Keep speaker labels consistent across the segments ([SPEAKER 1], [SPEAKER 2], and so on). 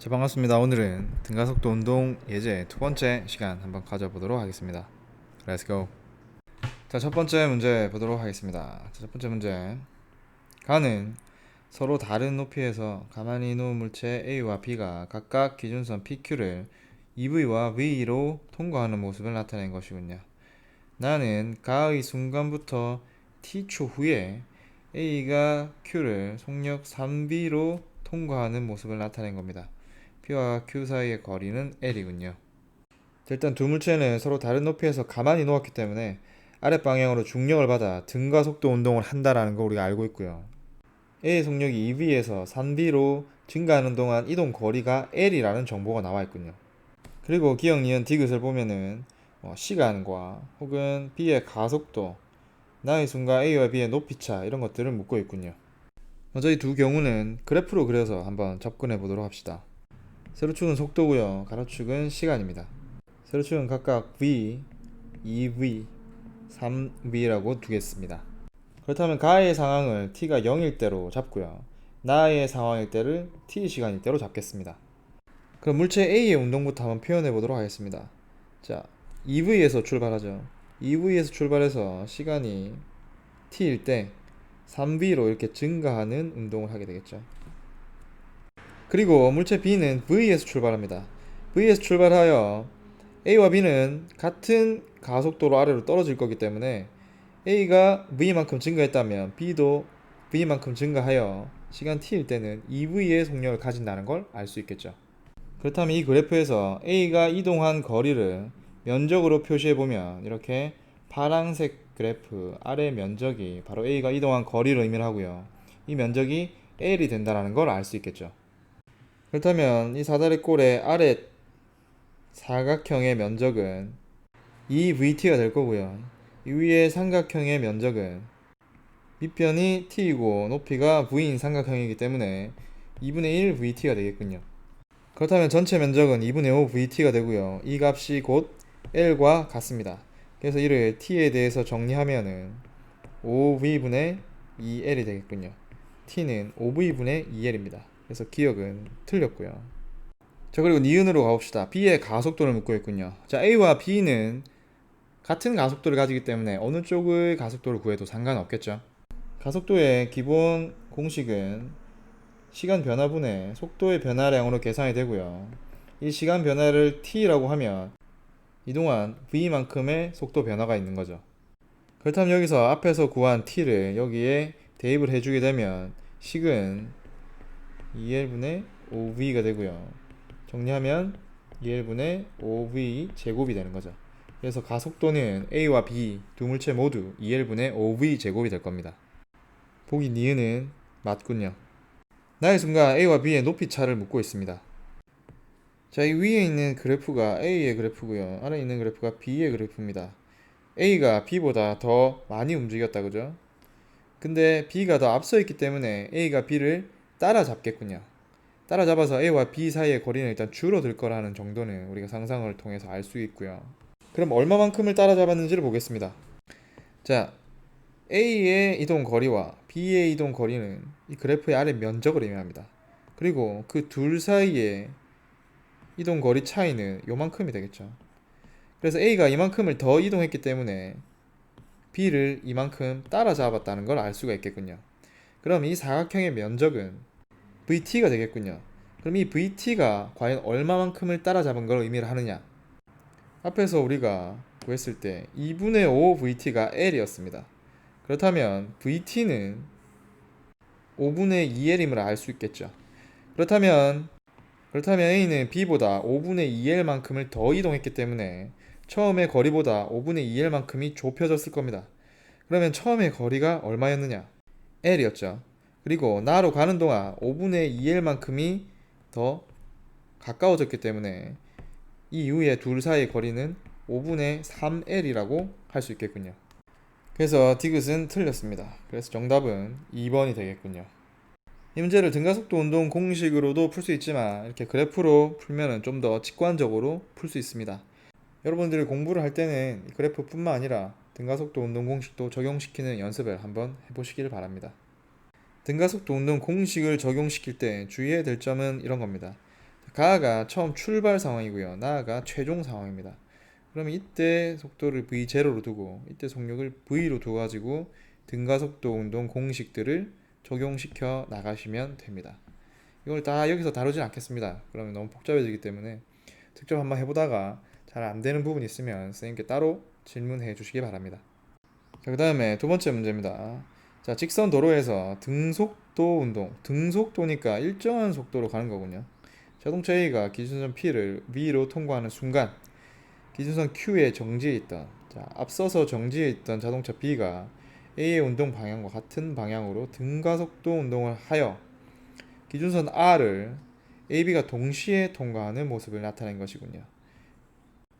[SPEAKER 1] 자, 반갑습니다. 오늘은 등가속도 운동 예제 두 번째 시간 한번 가져보도록 하겠습니다. Let's go. 자, 첫 번째 문제 보도록 하겠습니다. 자, 첫 번째 문제. 가는 서로 다른 높이에서 가만히 놓은 물체 A와 B가 각각 기준선 PQ를 EV와 V로 통과하는 모습을 나타낸 것이군요. 나는 가의 순간부터 T초 후에 A가 Q를 속력 3B로 통과하는 모습을 나타낸 겁니다. P와 Q 사이의 거리는 L이군요. 일단 두 물체는 서로 다른 높이에서 가만히 놓았기 때문에 아랫방향으로 중력을 받아 등가 속도 운동을 한다라는 거 우리가 알고 있고요. A의 속력이 2V에서 3B로 증가하는 동안 이동 거리가 L이라는 정보가 나와 있군요. 그리고 기억, 니은, 디귿을 보면은 시간과 혹은 B의 가속도, 나의 순간 A와 B의 높이차 이런 것들을 묻고 있군요. 먼저 이 두 경우는 그래프로 그려서 한번 접근해 보도록 합시다. 세로축은 속도고요. 가로축은 시간입니다. 세로축은 각각 V, 2V, 3V라고 두겠습니다. 그렇다면 가의 상황을 t가 0일 때로 잡고요. 나의 상황일 때를 t 시간일 때로 잡겠습니다. 그럼 물체 A의 운동부터 한번 표현해 보도록 하겠습니다. 자, 2V에서 출발하죠. 2V에서 출발해서 시간이 t일 때 3V로 이렇게 증가하는 운동을 하게 되겠죠. 그리고 물체 B는 V에서 출발합니다. V에서 출발하여 A와 B는 같은 가속도로 아래로 떨어질 거기 때문에 A가 V만큼 증가했다면 B도 V만큼 증가하여 시간 t일 때는 2V의 속력을 가진다는 걸 알 수 있겠죠. 그렇다면 이 그래프에서 A가 이동한 거리를 면적으로 표시해보면 이렇게 파란색 그래프 아래 면적이 바로 A가 이동한 거리를 의미를 하고요. 이 면적이 L이 된다는 걸 알 수 있겠죠. 그렇다면 이 사다리 꼴의 아래 사각형의 면적은 2VT가 될 거고요. 이 위의 삼각형의 면적은 밑변이 T이고 높이가 V인 삼각형이기 때문에 2분의 1 VT가 되겠군요. 그렇다면 전체 면적은 2분의 5 VT가 되고요. 이 값이 곧 L과 같습니다. 그래서 이를 T에 대해서 정리하면은 5V분의 2L이 되겠군요. T는 5V분의 2L입니다. 그래서 기억은 틀렸고요. 자, 그리고 니은으로 가봅시다. B의 가속도를 묻고 있군요. 자, A와 B는 같은 가속도를 가지기 때문에 어느 쪽의 가속도를 구해도 상관없겠죠. 가속도의 기본 공식은 시간 변화분의 속도의 변화량으로 계산이 되고요. 이 시간 변화를 t라고 하면 이동한 v만큼의 속도 변화가 있는 거죠. 그렇다면 여기서 앞에서 구한 t를 여기에 대입을 해주게 되면 식은 2L분의 5V가 되고요. 정리하면 2L분의 5V 제곱이 되는 거죠. 그래서 가속도는 A와 B 두 물체 모두 2L분의 5V 제곱이 될 겁니다. 보기 니은은 맞군요. 나의 순간 A와 B의 높이 차를 묻고 있습니다. 자, 이 위에 있는 그래프가 A의 그래프고요. 아래에 있는 그래프가 B의 그래프입니다. A가 B보다 더 많이 움직였다, 그죠? 근데 B가 더 앞서 있기 때문에 A가 B를 따라잡겠군요. 따라잡아서 A와 B 사이의 거리는 일단 줄어들 거라는 정도는 우리가 상상을 통해서 알 수 있고요. 그럼 얼마만큼을 따라잡았는지를 보겠습니다. 자, A의 이동 거리와 B의 이동 거리는 이 그래프의 아래 면적을 의미합니다. 그리고 그 둘 사이의 이동 거리 차이는 요만큼이 되겠죠. 그래서 A가 이만큼을 더 이동했기 때문에 B를 이만큼 따라잡았다는 걸 알 수가 있겠군요. 그럼 이 사각형의 면적은 VT가 되겠군요. 그럼 이 VT가 과연 얼마만큼을 따라잡은 걸 의미를 하느냐? 앞에서 우리가 구했을 때 2분의 5 VT가 L이었습니다. 그렇다면 VT는 5분의 2L임을 알 수 있겠죠. 그렇다면 A는 B보다 5분의 2L만큼을 더 이동했기 때문에 처음의 거리보다 5분의 2L만큼이 좁혀졌을 겁니다. 그러면 처음의 거리가 얼마였느냐? L이었죠. 그리고 나로 가는 동안 5분의 2L만큼이 더 가까워졌기 때문에 이 이후의 둘 사이의 거리는 5분의 3L이라고 할 수 있겠군요. 그래서 디귿은 틀렸습니다. 그래서 정답은 2번이 되겠군요. 이 문제를 등가속도 운동 공식으로도 풀 수 있지만 이렇게 그래프로 풀면 좀 더 직관적으로 풀 수 있습니다. 여러분들이 공부를 할 때는 그래프뿐만 아니라 등가속도 운동 공식도 적용시키는 연습을 한번 해보시길 바랍니다. 등가속도 운동 공식을 적용시킬 때 주의해야 될 점은 이런 겁니다. 가가 처음 출발 상황이고요. 나가 최종 상황입니다. 그러면 이때 속도를 v0로 두고 이때 속력을 v로 두어가지고 등가속도 운동 공식들을 적용시켜 나가시면 됩니다. 이걸 다 여기서 다루진 않겠습니다. 그러면 너무 복잡해지기 때문에 직접 한번 해보다가 잘 안되는 부분이 있으면 선생님께 따로 질문해 주시기 바랍니다. 자, 그 다음에 두 번째 문제입니다. 자, 직선 도로에서 등속도 운동, 등속도니까 일정한 속도로 가는 거군요. 자동차 A가 기준선 P를 V로 통과하는 순간 기준선 Q에 정지해 있던, 자, 앞서서 정지해 있던 자동차 B가 A의 운동 방향과 같은 방향으로 등가속도 운동을 하여 기준선 R을 AB가 동시에 통과하는 모습을 나타낸 것이군요.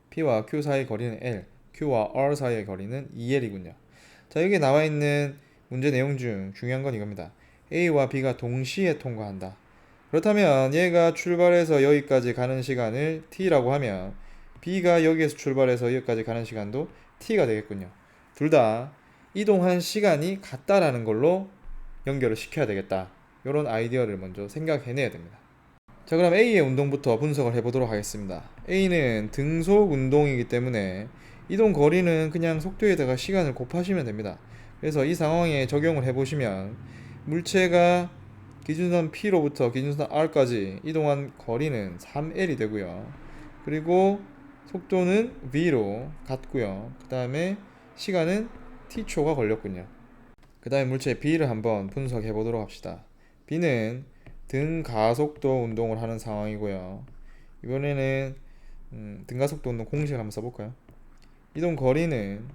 [SPEAKER 1] P와 Q 사이의 거리는 L, Q와 R 사이의 거리는 2L이군요. 자, 여기 나와 있는 문제 내용 중 중요한 건 이겁니다. A와 B가 동시에 통과한다. 그렇다면 얘가 출발해서 여기까지 가는 시간을 T라고 하면 B가 여기에서 출발해서 여기까지 가는 시간도 T가 되겠군요. 둘 다 이동한 시간이 같다라는 걸로 연결을 시켜야 되겠다. 이런 아이디어를 먼저 생각해내야 됩니다. 자, 그럼 A의 운동부터 분석을 해보도록 하겠습니다. A는 등속 운동이기 때문에 이동 거리는 그냥 속도에다가 시간을 곱하시면 됩니다. 그래서 이 상황에 적용을 해보시면 물체가 기준선 P로부터 기준선 R까지 이동한 거리는 3L이 되고요. 그리고 속도는 V로 같고요. 그 다음에 시간은 T초가 걸렸군요. 그 다음에 물체 B를 한번 분석해 보도록 합시다. B는 등가속도 운동을 하는 상황이고요. 이번에는 등가속도 운동 공식을 한번 써볼까요? 이동 거리는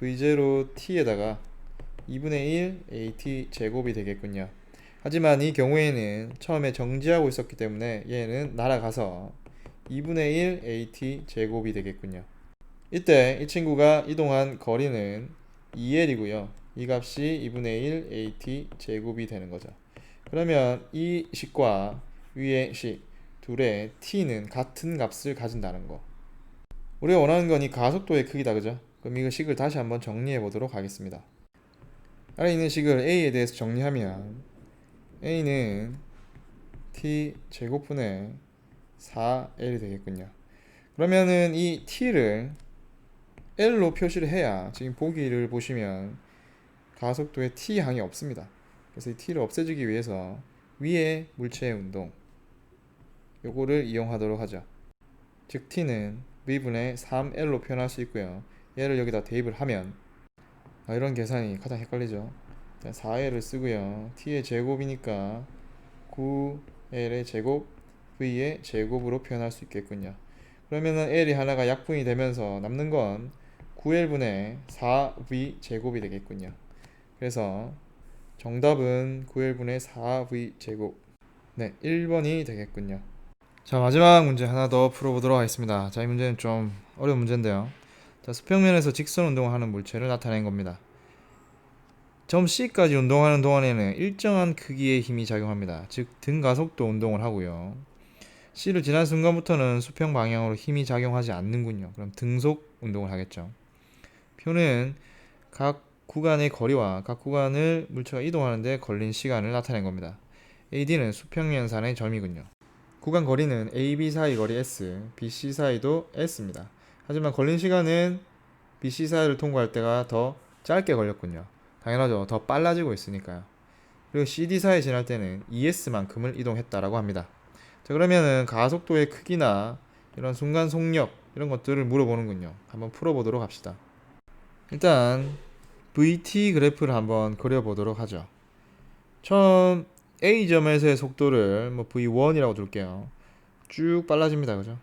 [SPEAKER 1] V0T에다가 2분의 1 AT 제곱이 되겠군요. 하지만 이 경우에는 처음에 정지하고 있었기 때문에 얘는 날아가서 2분의 1 AT 제곱이 되겠군요. 이때 이 친구가 이동한 거리는 2L이고요. 이 값이 2분의 1 AT 제곱이 되는 거죠. 그러면 이 식과 위의 식 둘의 t는 같은 값을 가진다는 거. 우리가 원하는 건 이 가속도의 크기다, 그죠? 그럼 이거 식을 다시 한번 정리해 보도록 하겠습니다. 아래 있는 식을 A에 대해서 정리하면 A는 t 제곱분의 4L이 되겠군요. 그러면은 이 t를 L로 표시를 해야 지금 보기를 보시면 가속도에 t항이 없습니다. 그래서 이 t를 없애주기 위해서 위에 물체의 운동 요거를 이용하도록 하죠. 즉 t는 v분의 3L로 표현할 수 있고요. 얘를 여기다 대입을 하면 이런 계산이 가장 헷갈리죠. 4L을 쓰고요. t의 제곱이니까 9L의 제곱 v의 제곱으로 표현할 수 있겠군요. 그러면은 L이 하나가 약분이 되면서 남는 건 9L분의 4V 제곱이 되겠군요. 그래서 정답은 9L분의 4V 제곱, 네, 1번이 되겠군요. 자, 마지막 문제 하나 더 풀어보도록 하겠습니다. 자, 이 문제는 좀 어려운 문제인데요. 자, 수평면에서 직선 운동을 하는 물체를 나타낸 겁니다. 점 C까지 운동하는 동안에는 일정한 크기의 힘이 작용합니다. 즉 등가속도 운동을 하고요. C를 지난 순간부터는 수평 방향으로 힘이 작용하지 않는군요. 그럼 등속 운동을 하겠죠. 표는 각 구간의 거리와 각 구간을 물체가 이동하는데 걸린 시간을 나타낸 겁니다. AD는 수평연산의 점이군요. 구간 거리는 AB 사이 거리 S, BC 사이도 S입니다. 하지만 걸린 시간은 BC 사이를 통과할 때가 더 짧게 걸렸군요. 당연하죠. 더 빨라지고 있으니까요. 그리고 CD 사이 지날 때는 ES만큼을 이동했다라고 합니다. 자, 그러면은 가속도의 크기나 이런 순간 속력 이런 것들을 물어보는군요. 한번 풀어보도록 합시다. 일단 VT 그래프를 한번 그려보도록 하죠. 처음 A점에서의 속도를 뭐 V1이라고 둘게요. 쭉 빨라집니다. 그죠?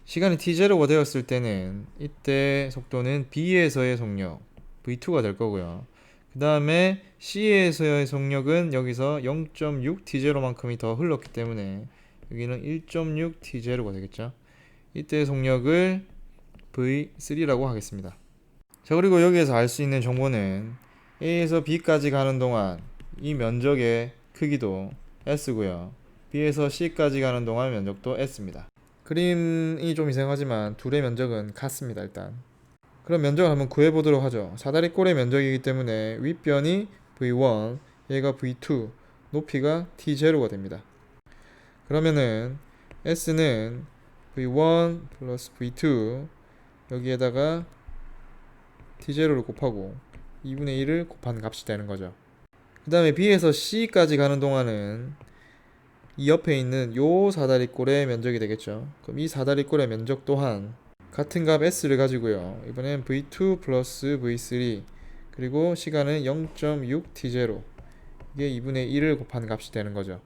[SPEAKER 1] 시간이 t0가 되었을 때는 이때 속도는 B에서의 속력 V2가 될 거고요. 그 다음에 C에서의 속력은 여기서 0.6t0만큼이 더 흘렀기 때문에 여기는 1.6t0가 되겠죠. 이때 속력을 V3라고 하겠습니다. 자, 그리고 여기에서 알 수 있는 정보는 A에서 B까지 가는 동안 이 면적의 크기도 S고요. B에서 C까지 가는 동안 면적도 S입니다. 그림이 좀 이상하지만 둘의 면적은 같습니다. 일단 그럼 면적을 한번 구해보도록 하죠. 사다리꼴의 면적이기 때문에 윗변이 V1, 얘가 V2, 높이가 T0가 됩니다. 그러면은 S는 V1 플러스 V2 여기에다가 T0를 곱하고 2분의 1을 곱한 값이 되는 거죠. 그 다음에 B에서 C까지 가는 동안은 이 옆에 있는 요 사다리꼴의 면적이 되겠죠. 그럼 이 사다리꼴의 면적 또한 같은 값 S를 가지고요. 이번엔 V2 플러스 V3 그리고 시간은 0.6T0 이게 2분의 1을 곱한 값이 되는 거죠.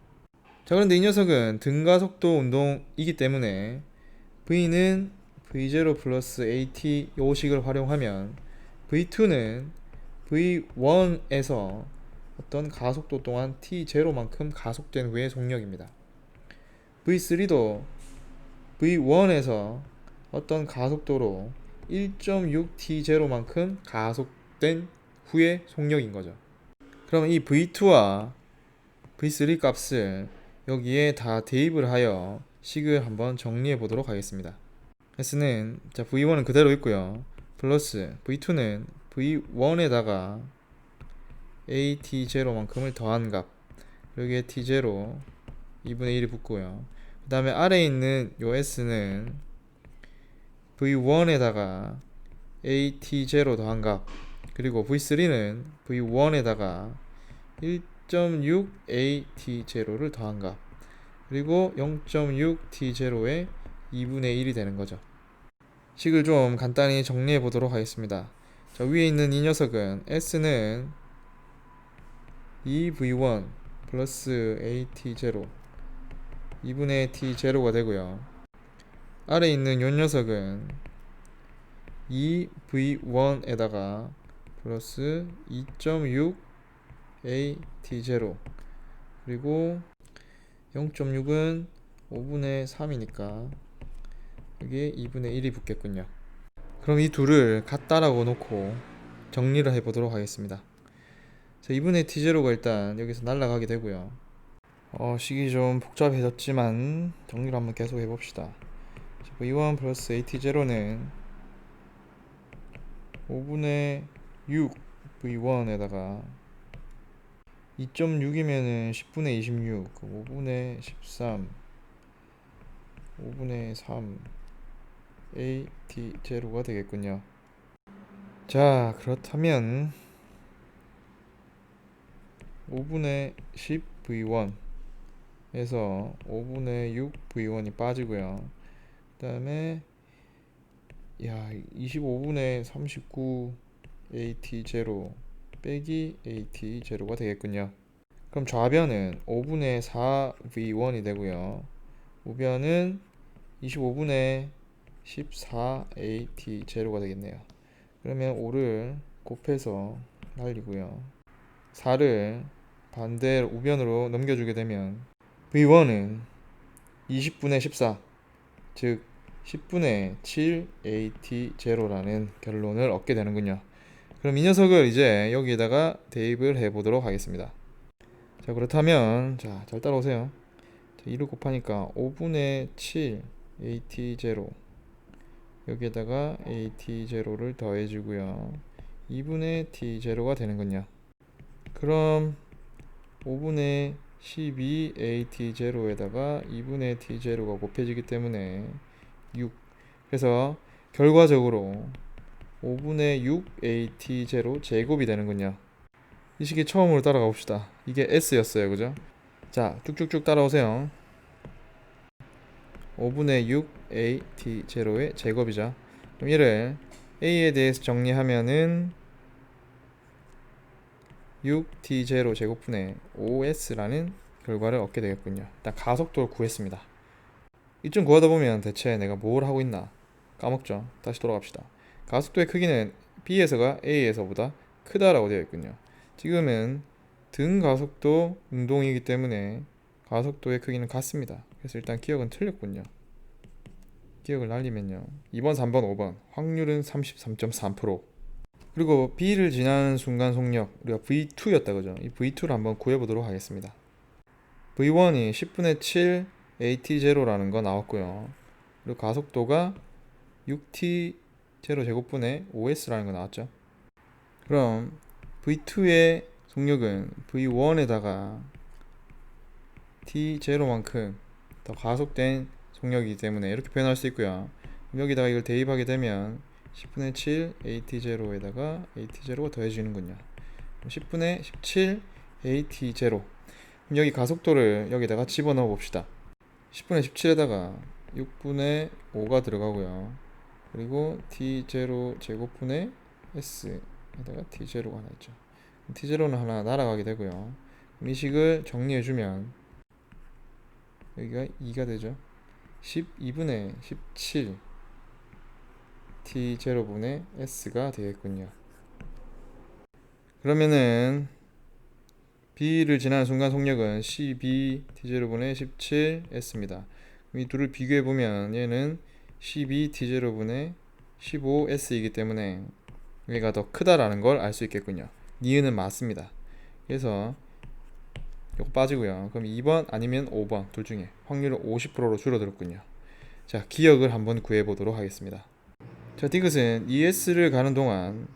[SPEAKER 1] 자, 그런데 이 녀석은 등가속도 운동이기 때문에 V는 V0 플러스 AT 요 식을 활용하면 V2는 V1에서 어떤 가속도 동안 T0만큼 가속된 후의 속력입니다. V3도 V1에서 어떤 가속도로 1.6T0만큼 가속된 후의 속력인 거죠. 그럼 이 V2와 V3 값을 여기에 다 대입을 하여 식을 한번 정리해 보도록 하겠습니다. S는 자 V1은 그대로 있고요. 플러스 V2는 V1에다가 AT0만큼을 더한 값 여기에 T0 2분의 1이 붙고요. 그 다음에 아래에 있는 요 S는 V1에다가 AT0 더한 값 그리고 V3는 V1에다가 1.6AT0를 더한 값 그리고 0.6T0의 2분의 1이 되는 거죠. 식을 좀 간단히 정리해 보도록 하겠습니다. 자, 위에 있는 이 녀석은 S는 2V1 플러스 AT0 2분의 T0가 되고요. 아래 있는 요 녀석은 2V1에다가 플러스 2.6 AT0 그리고 0.6은 5분의 3이니까 여기에 2분의 1이 붙겠군요. 그럼 이 둘을 같다라고 놓고 정리를 해보도록 하겠습니다. 자, 2분의 T0가 일단 여기서 날아가게 되고요. 식이 좀 복잡해졌지만 정리를 한번 계속 해봅시다. V1 플러스 AT0는 5분의 6 V1에다가 2.6이면은 10분의 26 5분의 13 5분의 3 AT0가 되겠군요. 자, 그렇다면 5분의 10 V1 에서 5분의 6 V1이 빠지고요. 그 다음에 25분의 39 AT0 빼기 AT0가 되겠군요. 그럼 좌변은 5분의 4 V1이 되고요. 우변은 25분의 14 AT0가 되겠네요. 그러면 5를 곱해서 날리고요. 4를 반대 우변으로 넘겨주게 되면 V1은 20분의 14, 즉 10분의 7 AT0라는 결론을 얻게 되는군요. 그럼 이 녀석을 이제 여기에다가 대입을 해보도록 하겠습니다. 자, 그렇다면 잘 따라오세요. 2를 곱하니까 5분의 7 AT0 여기에다가 AT0를 더해주고요. 2분의 T0가 되는군요. 그럼 5분의 12 AT0에다가 2분의 T0가 곱해지기 때문에 6. 그래서 결과적으로 5분의 6 AT0 제곱이 되는군요. 이 식이 처음으로 따라가 봅시다. 이게 S였어요. 그죠? 자, 쭉쭉쭉 따라오세요. 5분의 6 AT0의 제곱이죠. 그럼 얘를 A에 대해서 정리하면은 6T0 제곱분의 5S라는 결과를 얻게 되겠군요. 일단 가속도를 구했습니다. 이쯤 구하다 보면 대체 내가 뭘 하고 있나 까먹죠. 다시 돌아갑시다. 가속도의 크기는 B에서가 A에서보다 크다라고 되어 있군요. 지금은 등 가속도 운동이기 때문에 가속도의 크기는 같습니다. 그래서 일단 기억은 틀렸군요. 기억을 날리면요. 2번, 3번, 5번 확률은 33.3%. 그리고 B를 지나는 순간 속력 우리가 V2였다 그죠? 이 V2를 한번 구해보도록 하겠습니다. V1이 10분의 7 AT0라는 거 나왔고요. 그리고 가속도가 6T0 제곱분의 5S라는 거 나왔죠. 그럼 V2의 속력은 V1에다가 T0만큼 더 가속된 속력이기 때문에 이렇게 표현할 수 있고요. 여기다가 이걸 대입하게 되면 10분의 7 AT0에다가 AT0가 더해지는군요. 10분의 17 AT0. 여기 가속도를 여기다가 집어넣어 봅시다. 10분의 17에다가 6분의 5가 들어가고요. 그리고 T0 제곱분의 S에다가 T0가 하나 있죠. T0는 하나 날아가게 되고요. 이 식을 정리해주면 여기가 2가 되죠. 12분의 17 T0분의 S가 되겠군요. 그러면은 B를 지나는 순간 속력은 12 T0분의 17 S입니다. 이 둘을 비교해보면 얘는 12 T0분의 15 S이기 때문에 얘가 더 크다라는 걸 알 수 있겠군요. 니은은 맞습니다. 그래서 이거 빠지고요. 그럼 2번 아니면 5번 둘 중에 확률은 50%로 줄어들었군요. 자, 기억을 한번 구해보도록 하겠습니다. 자, 디귿은 ES를 가는 동안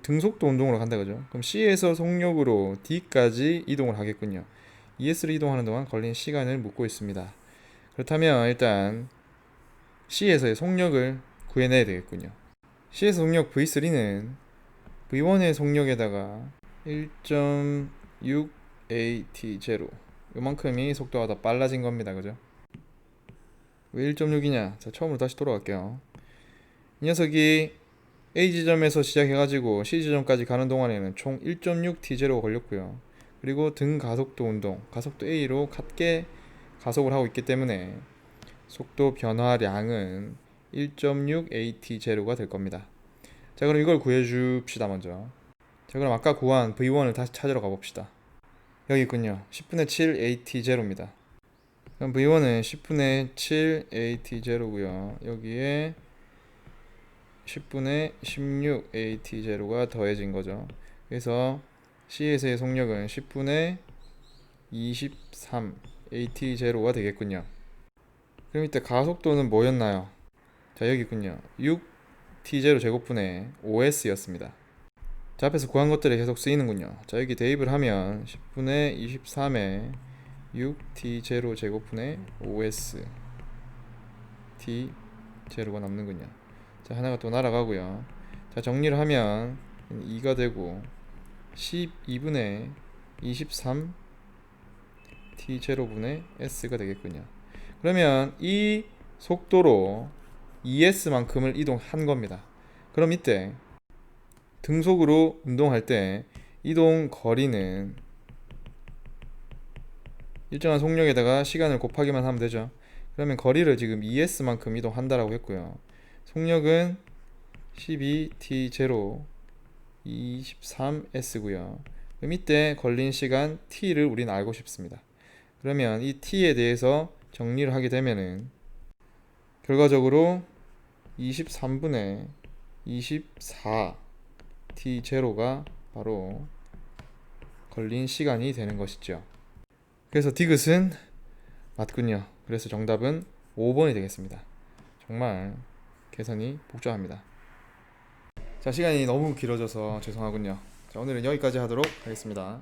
[SPEAKER 1] 등속도 운동으로 간다 그죠? 그럼 C에서 속력으로 D까지 이동을 하겠군요. ES를 이동하는 동안 걸린 시간을 묻고 있습니다. 그렇다면 일단 C에서의 속력을 구해내야 되겠군요. C에서 속력 V3는 V1의 속력에다가 1.6 AT0 요만큼이 속도가 더 빨라진 겁니다. 그죠? 왜 1.6이냐? 자, 처음으로 다시 돌아갈게요. 이 녀석이 A 지점에서 시작해가지고 C 지점까지 가는 동안에는 총 1.6 T0가 걸렸고요. 그리고 등 가속도 운동, 가속도 A로 같게 가속을 하고 있기 때문에 속도 변화량은 1.6 AT0가 될 겁니다. 자, 그럼 이걸 구해줍시다 먼저. 자, 그럼 아까 구한 V1을 다시 찾으러 가봅시다. 여기 있군요. 10분의 7 AT0입니다. 그럼 V1은 10분의 7 AT0고요. 여기에 10분의 16 AT0가 더해진 거죠. 그래서 C에서의 속력은 10분의 23 AT0가 되겠군요. 그럼 이때 가속도는 뭐였나요? 자, 여기 있군요. 6T0 제곱분의 5S였습니다. 자, 앞에서 구한 것들이 계속 쓰이는군요. 자, 여기 대입을 하면 10분의 23에 6T0 제곱분의 5S T0가 남는군요. 자, 하나가 또 날아가고요. 자, 정리를 하면 2가 되고 12분의 23 T0분의 S가 되겠군요. 그러면 이 속도로 ES만큼을 이동한 겁니다. 그럼 이때 등속으로 운동할 때 이동 거리는 일정한 속력에다가 시간을 곱하기만 하면 되죠. 그러면 거리를 지금 ES만큼 이동한다라고 했고요. 속력은 12T0 23S고요. 그럼 이때 걸린 시간 T를 우리는 알고 싶습니다. 그러면 이 T에 대해서 정리를 하게 되면은 결과적으로 23분의 24 T0가 바로 걸린 시간이 되는 것이죠. 그래서 디귿은 맞군요. 그래서 정답은 5번이 되겠습니다. 정말 계산이 복잡합니다. 자, 시간이 너무 길어져서 죄송하군요. 자, 오늘은 여기까지 하도록 하겠습니다.